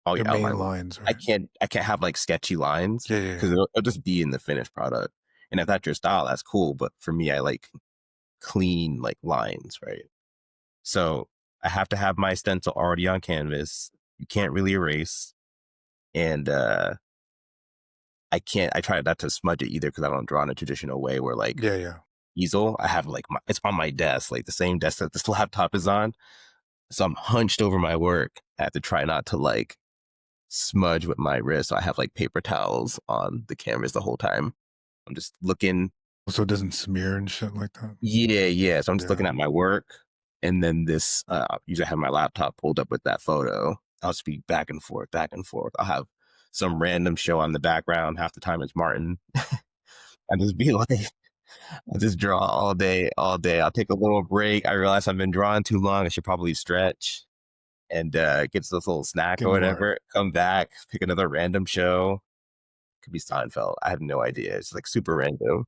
S1: your main
S2: outline.
S1: lines,
S2: I
S1: right?
S2: can't have like sketchy lines
S1: Yeah, yeah,
S2: because
S1: yeah.
S2: it'll just be in the finished product. And if that's your style, that's cool. But for me, I like clean like lines, right? So I have to have my stencil already on canvas. You can't really erase. And I try not to smudge it either because I don't draw in a traditional way where like
S1: Yeah, yeah.
S2: easel. I have like it's on my desk, like the same desk that this laptop is on. So I'm hunched over my work. I have to try not to like smudge with my wrist. So I have like paper towels on the canvas the whole time. I'm just looking.
S1: So it doesn't smear and shit like that.
S2: Yeah, yeah. So I'm just
S1: Yeah.
S2: looking at my work, and then this. Usually I have my laptop pulled up with that photo. I'll speak back and forth, back and forth. I'll have some random show on the background. Half the time it's Martin. I just be like, I just draw all day, all day. I'll take a little break. I realize I've been drawing too long. I should probably stretch and get this little snack or
S1: Getting work.
S2: whatever. Come back, pick another random show. Could be Seinfeld. I have no idea. It's like super random.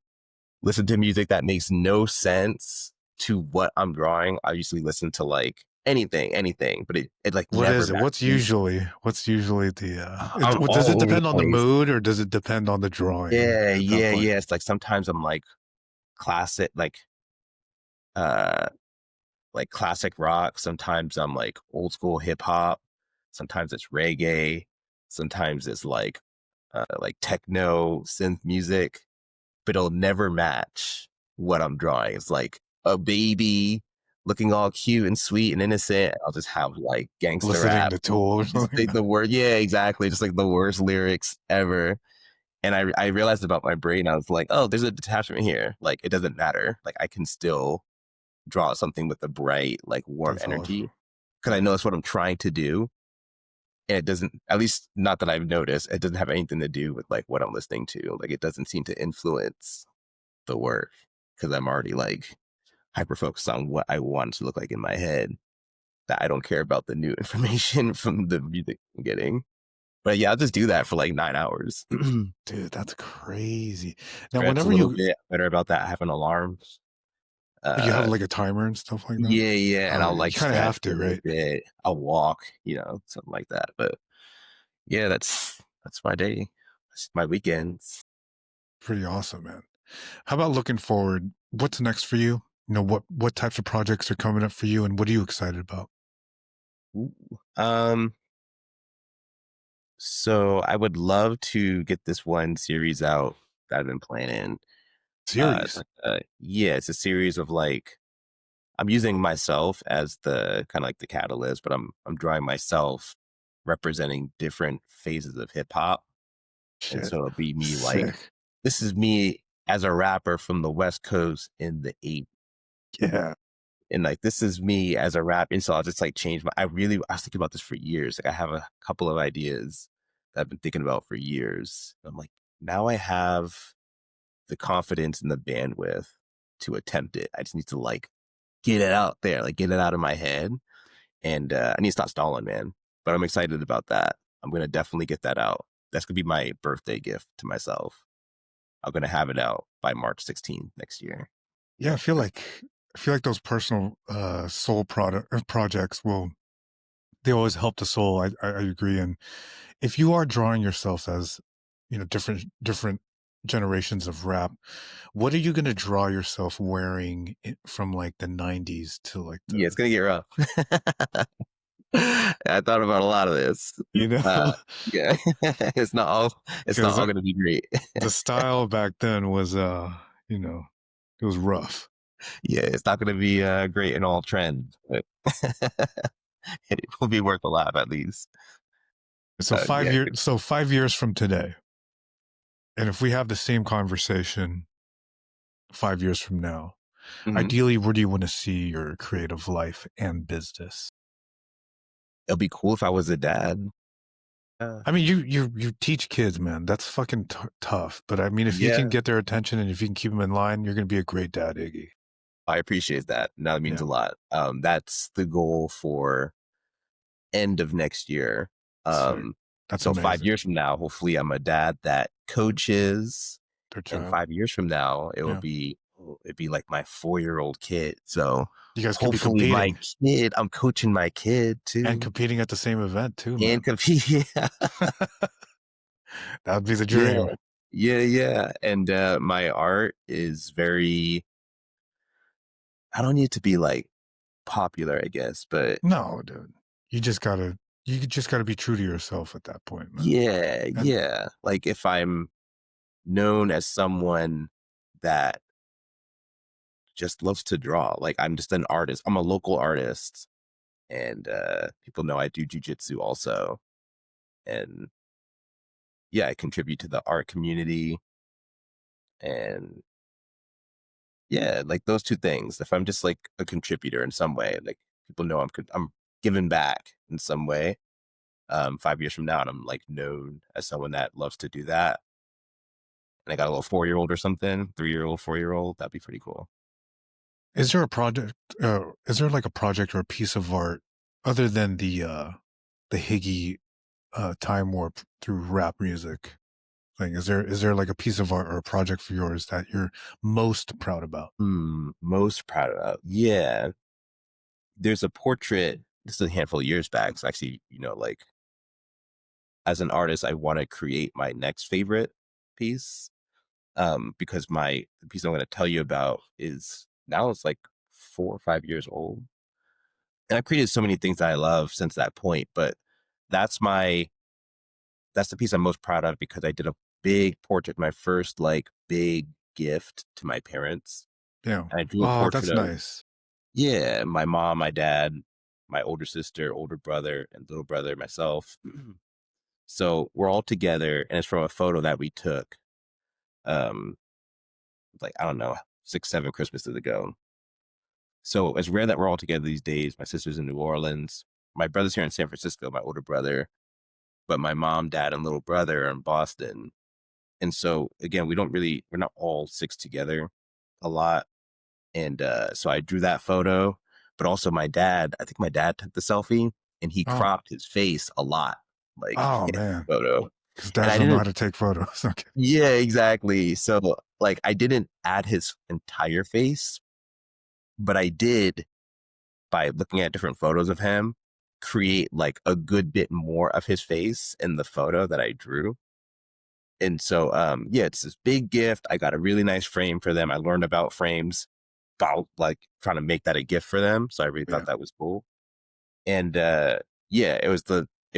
S2: Listen to music that makes no sense to what I'm drawing. I usually listen to like anything, but it like
S1: What
S2: never
S1: is it?
S2: matches.
S1: What's usually the
S2: I'm
S1: does it
S2: all over the
S1: depend on the
S2: place.
S1: mood or does it depend on the drawing
S2: Yeah,
S1: at that
S2: yeah,
S1: point?
S2: yeah. It's like sometimes I'm uh like classic rock. Sometimes I'm like old school hip hop. Sometimes it's reggae. Sometimes it's like techno synth music, but it'll never match what I'm drawing. It's like a baby looking all cute and sweet and innocent. I'll just have like gangster
S1: Listening
S2: rap.
S1: to Tool or
S2: Just
S1: something
S2: like
S1: like that.
S2: the word, yeah, exactly. Just like the worst lyrics ever. And I realized about my brain, I was like, oh, there's a detachment here. Like it doesn't matter. Like I can still draw something with a bright, like warm
S1: That's
S2: energy
S1: awesome.
S2: because I know it's what I'm trying to do. And it doesn't, at least not that I've noticed, it doesn't have anything to do with like what I'm listening to. Like it doesn't seem to influence the work because I'm already like hyper focused on what I want it to look like in my head. That I don't care about the new information from the music I'm getting. But yeah, I'll just do that for like 9 hours.
S1: Dude, that's crazy. Now,
S2: Stretch a
S1: whenever
S2: little bit. Better about that. I have an alarm.
S1: you have
S2: Uh,
S1: like a timer and stuff like that,
S2: yeah, yeah, and I'll
S1: you
S2: like
S1: kind of
S2: stretch
S1: have
S2: a
S1: to,
S2: little
S1: right?
S2: bit. I'll walk, something like that. But yeah, that's my day. That's my weekends.
S1: Pretty awesome, man. How about looking forward? What's next for you? What types of projects are coming up for you, and what are you excited about?
S2: Ooh. Um, so I would love to get this one series out that I've been planning. It's
S1: Series.
S2: like yeah, it's a series of like I'm using myself as the kind of like the catalyst, but I'm drawing myself representing different phases of hip hop. And
S1: Shit.
S2: so it'll be me like,
S1: Sick.
S2: this is me as a rapper from the West Coast in the 80s.
S1: Yeah.
S2: And like, this is me as a rap. And so I'll just like change I was thinking about this for years. Like, I have a couple of ideas that I've been thinking about for years. I'm like, now I have the confidence and the bandwidth to attempt it. I just need to like get it out there, like get it out of my head. And I need to stop stalling, man. But I'm excited about that. I'm going to definitely get that out. That's going to be my birthday gift to myself. I'm going to have it out by March 16th next year.
S1: Yeah, I feel like those personal soul projects will they always help the soul. I agree. And if you are drawing yourself as, different generations of rap, what are you going to draw yourself wearing from like the 90s to like
S2: Yeah, it's going to get rough. I thought about a lot of this.
S1: you
S2: Uh,
S1: know,
S2: yeah, it's not
S1: because
S2: all going to be great.
S1: the style back then was, it was rough.
S2: Yeah, it's not going to be great in all trends, but it will be worth a laugh at least.
S1: So
S2: Yeah,
S1: 5 years from today, and if we have the same conversation 5 years from now,
S2: Mhm.
S1: Ideally, where do you want to see your creative life and business?
S2: It'll be cool if I was a dad. Uh,
S1: I mean, you teach kids, man. That's fucking tough. But I mean, if you can
S2: yeah,
S1: get their attention and if you can keep them in line, you're gonna be a great dad, Iggy.
S2: I appreciate that. That means
S1: Yeah,
S2: a lot. That's the goal for end of next year.
S1: sick.
S2: Um,
S1: That's
S2: so 5
S1: amazing.
S2: years from now, hopefully, I'm a dad that coaches,
S1: Their
S2: and
S1: child.
S2: 5 years from now,
S1: Yeah,
S2: it'd be like my 4-year-old kid. So
S1: you guys could be
S2: hopefully, my
S1: competing
S2: kid, I'm coaching my kid
S1: and
S2: too,
S1: competing at the same event too,
S2: and
S1: man.
S2: compete.
S1: That'd be the
S2: Yeah,
S1: dream.
S2: yeah, yeah. And my art is very. I don't need it to be like popular, I guess, but
S1: No, dude. You just gotta you just gotta be true to yourself at that point, man.
S2: yeah,
S1: And
S2: yeah. Like if I'm known as someone that just loves to draw, like I'm just an artist. I'm a local artist, and people know I do jujitsu also, and yeah, I contribute to the art community, and yeah, like those two things. If I'm just like a contributor in some way, like people know I'm giving back in some way. 5 years from now, and I'm like known as someone that loves to do that, and I got a little 4-year-old or something, 3-year-old, 4-year-old, that'd be pretty cool.
S1: is there a project is there like a project or a piece of art other than the Higgy time warp through rap music thing? Is there like a piece of art or a project for yours that you're most proud about?
S2: Most proud of. Yeah. There's a portrait, this is a handful of years back. So actually, like as an artist, I want to create my next favorite piece. Because the piece I'm going to tell you about is now it's like 4 or 5 years old. And I've created so many things that I love since that point, but that's my that's the piece I'm most proud of because I did a big portrait, my first like big gift to my parents.
S1: Yeah.
S2: And I drew a
S1: Oh,
S2: portrait
S1: that's
S2: of,
S1: nice.
S2: yeah, my mom, my dad, my older sister, older brother, and little brother, myself. So we're all together, and it's from a photo that we took, um, like, I don't know, 6, 7 Christmases ago. So it's rare that we're all together these days. My sister's in New Orleans. My brother's here in San Francisco, my older brother, but my mom, dad, and little brother are in Boston. And so again, we're not all six together a lot. And so I drew that photo, but also I think my dad took the selfie and he
S1: Oh,
S2: cropped his face a lot, like
S1: oh
S2: in
S1: man.
S2: the photo.
S1: Because
S2: And
S1: dads
S2: I
S1: don't know how
S2: didn't,
S1: to take photos. Okay.
S2: yeah, exactly. So like I didn't add his entire face, but I did by looking at different photos of him, create like a good bit more of his face in the photo that I drew. And so yeah, it's this big gift. I got a really nice frame for them. I learned about frames, about like trying to make that a gift for them. So I really
S1: Yeah.
S2: thought that was cool. And yeah, it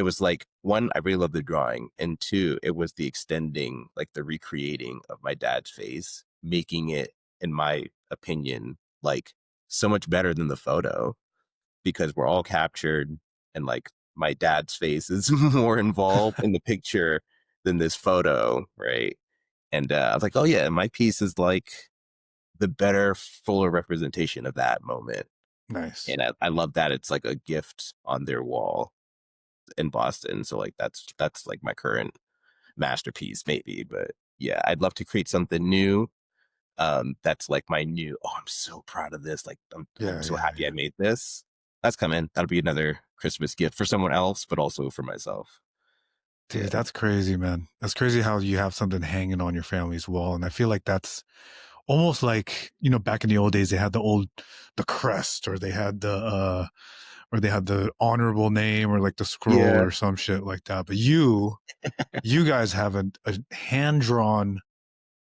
S2: was like one, I really love the drawing, and two, it was the extending, like the recreating of my dad's face, making it, in my opinion, like so much better than the photo because we're all captured, and like my dad's face is more involved in the picture than this photo, right? And I was like, oh yeah, my piece is like the better, fuller representation of that moment.
S1: Nice.
S2: And I love that it's like a gift on their wall in Boston. So like that's like my current masterpiece, maybe. But yeah, I'd love to create something new. That's like my new. Oh, I'm so proud of this. Like I'm
S1: Yeah,
S2: so
S1: yeah,
S2: happy I
S1: yeah.
S2: made this. That's coming. That'll be another Christmas gift for someone else, but also for myself.
S1: Dude,
S2: Yeah.
S1: that's crazy, man. That's crazy how you have something hanging on your family's wall. And I feel like that's almost like, back in the old days, they had the crest, or they had the honorable name, or like the scroll
S2: Yeah.
S1: or some shit like that. But you guys have a hand drawn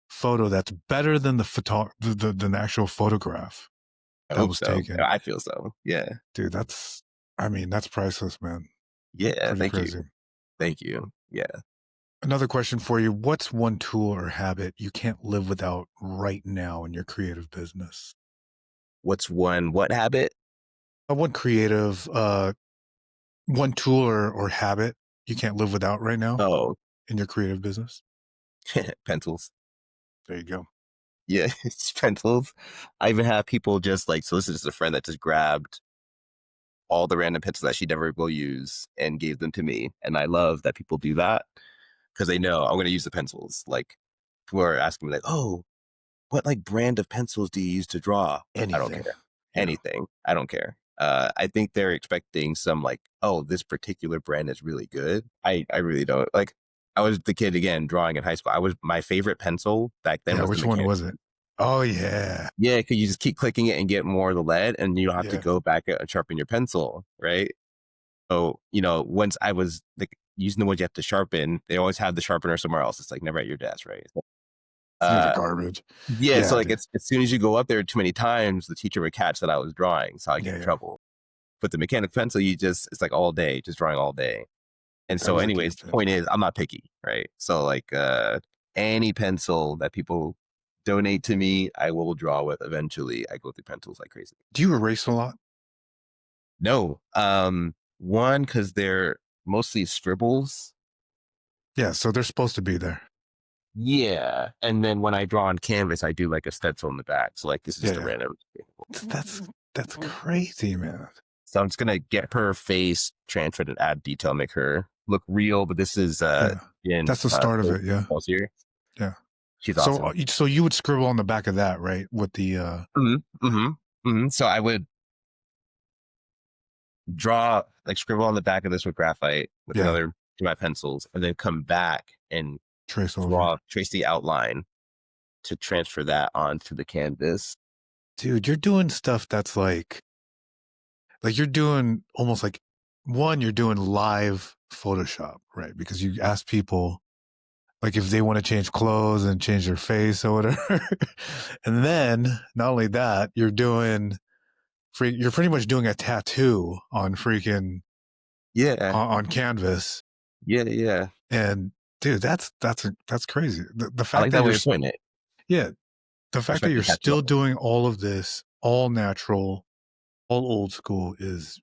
S1: photo that's better than than the actual photograph
S2: I
S1: that
S2: hope
S1: was
S2: so.
S1: taken.
S2: I feel so. Yeah.
S1: Dude, I mean, that's priceless, man.
S2: Yeah.
S1: Pretty
S2: Thank you.
S1: crazy.
S2: Thank you. Yeah.
S1: Another question for you. What's one tool or habit you can't live without right now in your creative business?
S2: What habit?
S1: One creative, one tool or habit you can't live without right now
S2: Oh,
S1: in your creative business?
S2: pencils.
S1: There you go.
S2: Yeah, it's pencils. I even have people just like, so this is just a friend that just grabbed all the random pencils that she never will use and gave them to me. And I love that people do that because they know I'm going to use the pencils. Like people are asking me like, oh, what like brand of pencils do you use to draw? I don't
S1: Anything.
S2: care.
S1: Yeah.
S2: Anything. I don't care. I think they're expecting some like, oh, this particular brand is really good. I really don't like. I was the kid again drawing in high school. I was my favorite pencil back then
S1: Yeah.
S2: was the
S1: Which one
S2: mechanic.
S1: was it? Oh yeah.
S2: Yeah, because you just keep clicking it and get more of the lead, and you don't have to
S1: Yeah.
S2: go back and sharpen your pencil, right? So once I was like using the ones you have to sharpen, they always have the sharpener somewhere else. It's like never at your desk, right? So,
S1: Things are
S2: uh,
S1: garbage.
S2: yeah, so
S1: Yeah,
S2: like
S1: dude.
S2: it's as soon as you go up there too many times, the teacher would catch that I was drawing, so I get
S1: Yeah,
S2: in
S1: yeah.
S2: trouble. But the mechanical pencil, it's like all day, just drawing all day. And
S1: That
S2: so,
S1: was a game
S2: anyways, the point
S1: changer.
S2: is, I'm not picky, right? So, like, any pencil that people donate to me, I will draw with. Eventually, I go through pencils like crazy.
S1: Do you erase a lot?
S2: No, one because they're mostly scribbles.
S1: Yeah, so they're supposed to be there.
S2: Yeah, and then when I draw on canvas, I do like a stencil in the back. So, like, this is
S1: Yeah,
S2: just a
S1: yeah.
S2: random.
S1: That's that's crazy, man.
S2: So I'm just gonna get her face transferred and add detail, make her look real. But this is
S1: Yeah. That's the start of it. Yeah.
S2: here.
S1: Yeah.
S2: She's
S1: So,
S2: awesome.
S1: so you would scribble on the back of that, right? With the
S2: So I would draw, like scribble on the back of this with graphite with
S1: yeah,
S2: another to my pencils, and then come back and
S1: trace over.
S2: trace the outline to transfer that onto the canvas.
S1: Dude, you're doing stuff that's like you're doing almost like you're doing live Photoshop, right? Because you ask people like if they want to change clothes and change their face or whatever. And then not only that, you're pretty much doing a tattoo on freaking
S2: Yeah,
S1: on canvas.
S2: yeah.
S1: And dude, that's crazy. The
S2: I
S1: fact
S2: like
S1: that
S2: that
S1: you're
S2: way of putting it.
S1: yeah, the
S2: I
S1: fact that
S2: respect
S1: you're
S2: the tattoo
S1: still
S2: artist.
S1: doing all of this, all natural, all old school is,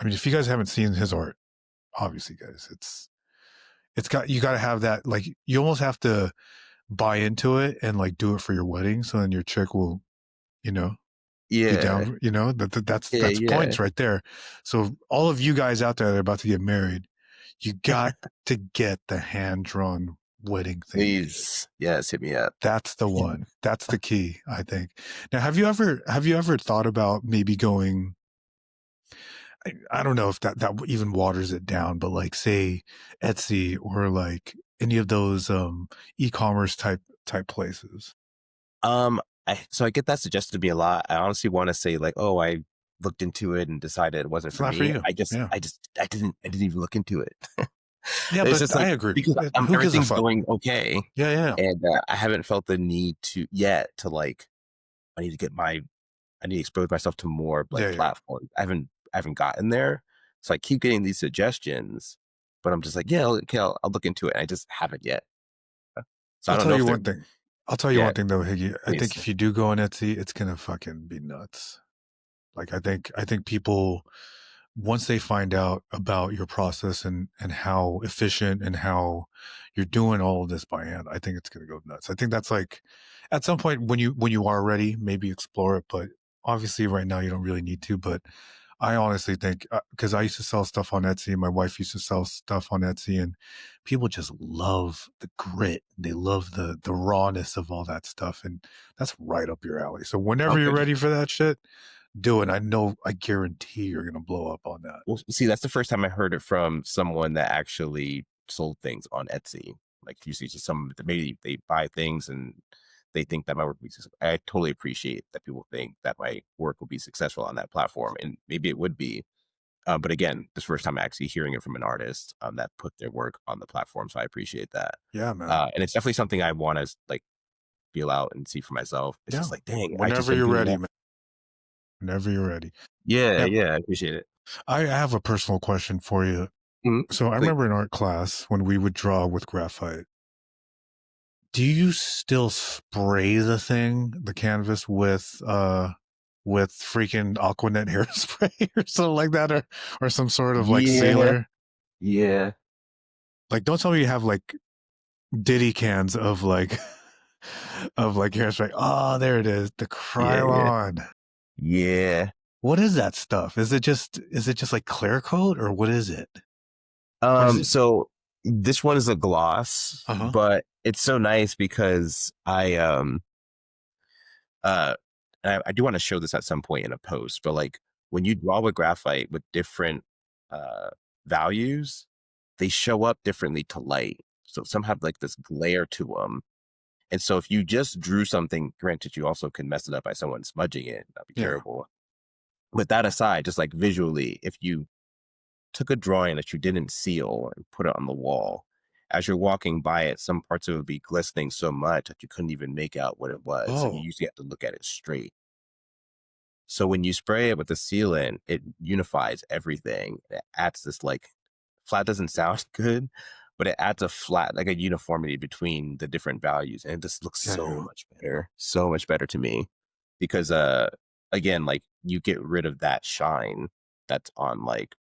S1: I mean, if you guys haven't seen his art, obviously, guys, you got to have that. Like, you almost have to buy into it and like do it for your wedding. So then your chick will, you know, be
S2: Yeah,
S1: down, that's
S2: yeah.
S1: points right there. So all of you guys out there that are about to get married, you got to get the hand drawn wedding thing made.
S2: Please, yes, hit me up.
S1: That's the one. That's the key, I think. Now, have you ever thought about maybe going? I don't know if that even waters it down, but like say Etsy or like any of those e-commerce type places.
S2: So I get that suggested to me a lot. I honestly want to say like, oh, I looked into it and decided it wasn't
S1: It's
S2: for
S1: not for
S2: me.
S1: you. Yeah.
S2: I didn't even look into it.
S1: Yeah,
S2: It's
S1: but
S2: just
S1: I
S2: like
S1: agree.
S2: because
S1: Who gives a
S2: everything's
S1: fuck?
S2: going okay,
S1: Yeah, yeah.
S2: and I haven't felt the need to yet to like. I need to I need to expose myself to more like
S1: Yeah, yeah.
S2: platforms. I haven't gotten there, so I keep getting these suggestions, but I'm just like, yeah, okay, I'll look into it. And I just haven't yet. So I
S1: I'll
S2: don't
S1: tell
S2: know if
S1: you
S2: they're
S1: one thing. I'll tell you
S2: yeah,
S1: one thing though, Higgy. I think
S2: please.
S1: if you do go on Etsy, it's gonna fucking be nuts. Like I think people once they find out about your process and how efficient and how you're doing all of this by hand, I think it's gonna go nuts. I think that's like at some point when you are ready, maybe explore it. But obviously right now you don't really need to. But I honestly think because I used to sell stuff on Etsy, my wife used to sell stuff on Etsy, and people just love the grit. They love the rawness of all that stuff, and that's right up your alley. So whenever you're
S2: Okay.
S1: ready for that shit, do it. I guarantee you're gonna blow up on that.
S2: Well, see, that's the first time I heard it from someone that actually sold things on Etsy. Like usually just some maybe they buy things and they think that my work will be successful. I totally appreciate that people think that my work will be successful on that platform, and maybe it would be. But again, this first time actually hearing it from an artist that put their work on the platform, so I appreciate that.
S1: Yeah, man.
S2: And it's definitely something I want to like feel out and see for myself. It's
S1: Yeah.
S2: just like, dang, I just
S1: Whenever
S2: am
S1: you're
S2: doing
S1: ready,
S2: that.
S1: man. Whenever you're ready.
S2: Yeah,
S1: Now,
S2: yeah, I appreciate it.
S1: I have a personal question for you.
S2: Mhm.
S1: So I
S2: Please.
S1: remember in art class when we would draw with graphite. Do you still spray the canvas with freaking Aquanet hairspray or something like that, or some sort of like
S2: Yeah,
S1: sealer?
S2: yeah.
S1: Like, don't tell me you have like Diddy cans of like of like hairspray. Oh, there it is. The
S2: Yeah, yeah.
S1: Krylon.
S2: Yeah.
S1: What is that stuff? Is it just like clear coat or what is it? Or does it?
S2: So this one is a gloss,
S1: Uh-huh.
S2: but it's so nice because uh I do want to show this at some point in a post, but like when you draw with graphite with different uh values, they show up differently to light. So some have like this glare to them. And so if you just drew something, granted you also can mess it up by someone smudging it, that'd be
S1: Yeah.
S2: terrible. With that aside, just like visually, if you took a drawing that you didn't seal and put it on the wall, as you're walking by it, some parts of it would be glistening so much that you couldn't even make out what it was. So you
S1: Oh,
S2: usually have to look at it straight. So when you spray it with the sealant, it unifies everything. It adds this like flat doesn't sound good, but it adds a flat, like a uniformity between the different values. And it just looks
S1: yeah, yeah.
S2: so much better to me because, again, like you get rid of that shine that's on like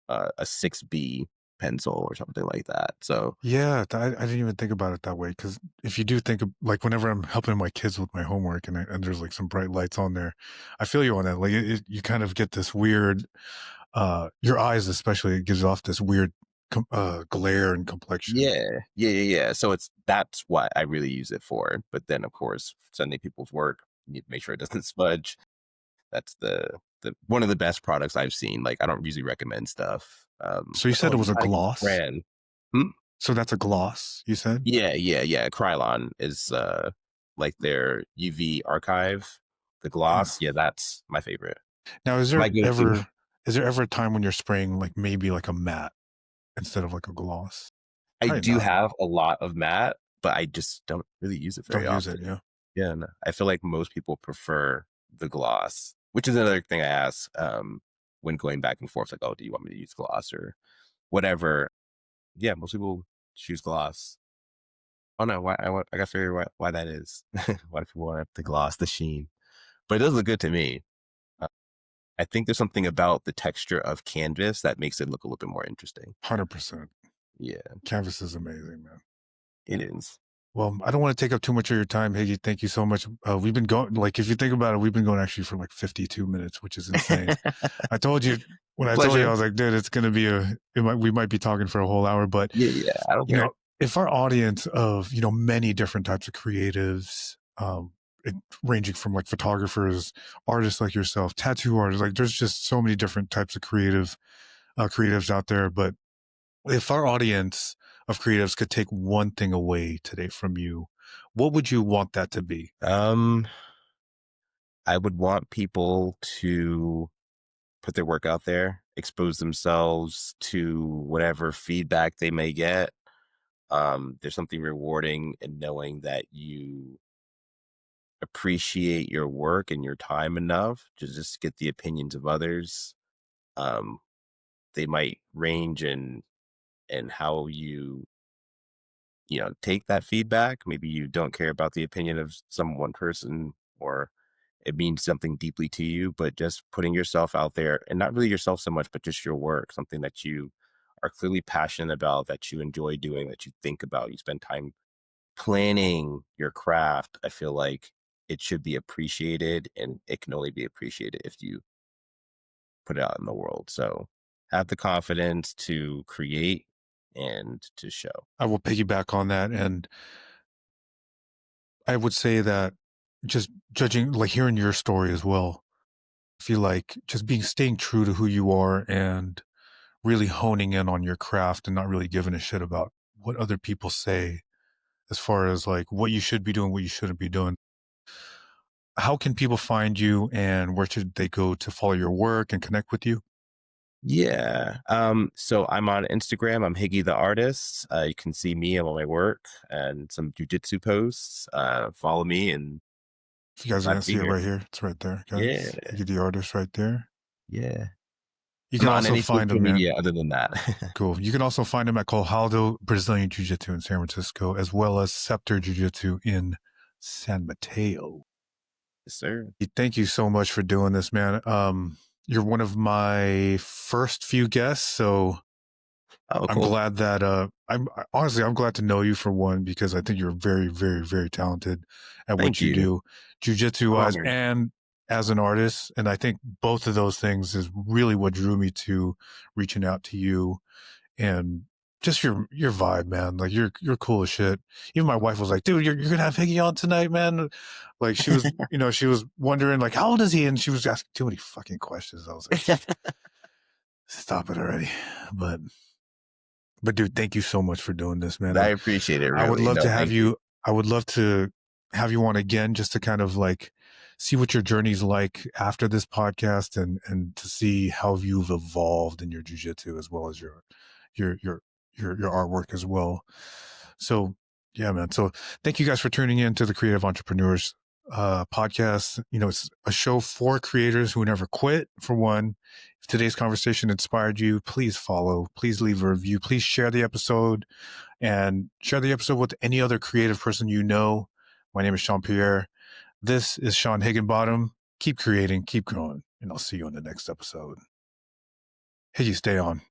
S2: a 6B pencil or something like that. So
S1: Yeah, I didn't even think about it that way because if you do think of like whenever I'm helping my kids with my homework and there's like some bright lights on there, I feel you on that. Like you kind of get this weird, your eyes especially, it gives off this weird glare and complexion.
S2: yeah. So that's what I really use it for. But then, of course, sending people's work, you need to make sure it doesn't smudge. That's the one of the best products I've seen. Like I don't usually recommend stuff.
S1: So you
S2: Like,
S1: said
S2: oh,
S1: it
S2: you
S1: was a
S2: gotta get this
S1: gloss.
S2: brand. Hmm?
S1: So that's a gloss, you said?
S2: Yeah. Krylon is like their UV archive. The
S1: Huh.
S2: gloss, yeah, that's my favorite.
S1: Now,
S2: My go-to.
S1: is there ever a time when you're spraying like maybe like a matte instead of like a gloss?
S2: I
S1: Probably
S2: do
S1: not.
S2: have a lot of matte, but I just don't really use it very
S1: Don't use
S2: often.
S1: it, yeah.
S2: Yeah, no. I feel like most people prefer the gloss, which is another thing I ask when going back and forth, like, oh, do you want me to use gloss or whatever? Yeah, most people choose gloss. Oh no, I got to figure why that is. Why do people want the gloss, the sheen? But it does look good to me. Uh, I think there's something about the texture of canvas that makes it look a little bit more interesting.
S1: 100%.
S2: Yeah,
S1: Canvas is amazing, man.
S2: it is.
S1: Well, I don't want to take up too much of your time, Higgy. Thank you so much. We've been going, like, if you think about it, we've been going actually for like 52 minutes, which is insane. I told you when I told you, I
S2: Pleasure.
S1: was like, dude, it's going to be we might be talking for a whole hour, but
S2: Yeah, I don't care.
S1: if our audience of, many different types of creatives, it, ranging from like photographers, artists like yourself, tattoo artists, like there's just so many different types of creatives out there. But if our audience of creatives could take one thing away today from you, what would you want that to be?
S2: Um, I would want people to put their work out there, expose themselves to whatever feedback they may get. There's something rewarding in knowing that you appreciate your work and your time enough to just get the opinions of others. Um, they might range in how you take that feedback. Maybe you don't care about the opinion of some one person, or it means something deeply to you, but just putting yourself out there, and not really yourself so much, but just your work, something that you are clearly passionate about, that you enjoy doing, that you think about, you spend time planning your craft. I feel like it should be appreciated, and it can only be appreciated if you put it out in the world. So have the confidence to create and to show.
S1: I will piggyback on that. And I would say that just judging, like hearing your story as well, I feel like just staying true to who you are and really honing in on your craft and not really giving a shit about what other people say as far as like what you should be doing, what you shouldn't be doing. How can people find you and where should they go to follow your work and connect with you?
S2: Yeah. So I'm on Instagram. I'm Higgy the artist. You can see me and all my work and some jujitsu posts. Follow me, and
S1: If you guys are
S2: glad
S1: going
S2: to
S1: to
S2: be
S1: see it
S2: here.
S1: right here, it's right there, guys.
S2: Yeah.
S1: You get the artist right there.
S2: Yeah.
S1: You
S2: I'm
S1: can
S2: not on
S1: also
S2: any
S1: find
S2: social
S1: him at
S2: media other than that.
S1: Cool. You can also find him at Colhaldo Brazilian Jiu Jitsu in San Francisco, as well as Scepter Jiu Jitsu in San Mateo.
S2: Yes, sir.
S1: Thank you so much for doing this, man. You're one of my first few guests, so
S2: Oh,
S1: I'm
S2: cool.
S1: glad that honestly I'm glad to know you for one because I think you're very, very, very talented at
S2: Thank
S1: what you
S2: you.
S1: do, jujitsu
S2: I'm
S1: wise
S2: honored.
S1: and as an artist. And I think both of those things is really what drew me to reaching out to you and just your vibe, man. Like you're cool as shit. Even my wife was like, dude, you're gonna have Higgy on tonight, man. Like she was, she was wondering like how old is he? And she was asking too many fucking questions. I was like, stop it already. But dude, thank you so much for doing this, man.
S2: I
S1: And
S2: appreciate it,
S1: I would
S2: really.
S1: love
S2: No,
S1: to have
S2: thank you.
S1: you. I would love to have you on again just to kind of like see what your journey's like after this podcast and to see how you've evolved in your jujitsu as well as your your your artwork as well. So yeah, man. So thank you guys for tuning in to the Creative Entrepreneurs podcast. It's a show for creators who never quit. For one, if today's conversation inspired you, please follow, please leave a review, please share the episode and share the episode with any other creative person you know. My name is Sean Pierre. This is Sean Higginbottom. Keep creating, keep growing, and I'll see you on the next episode. Hey, you stay on.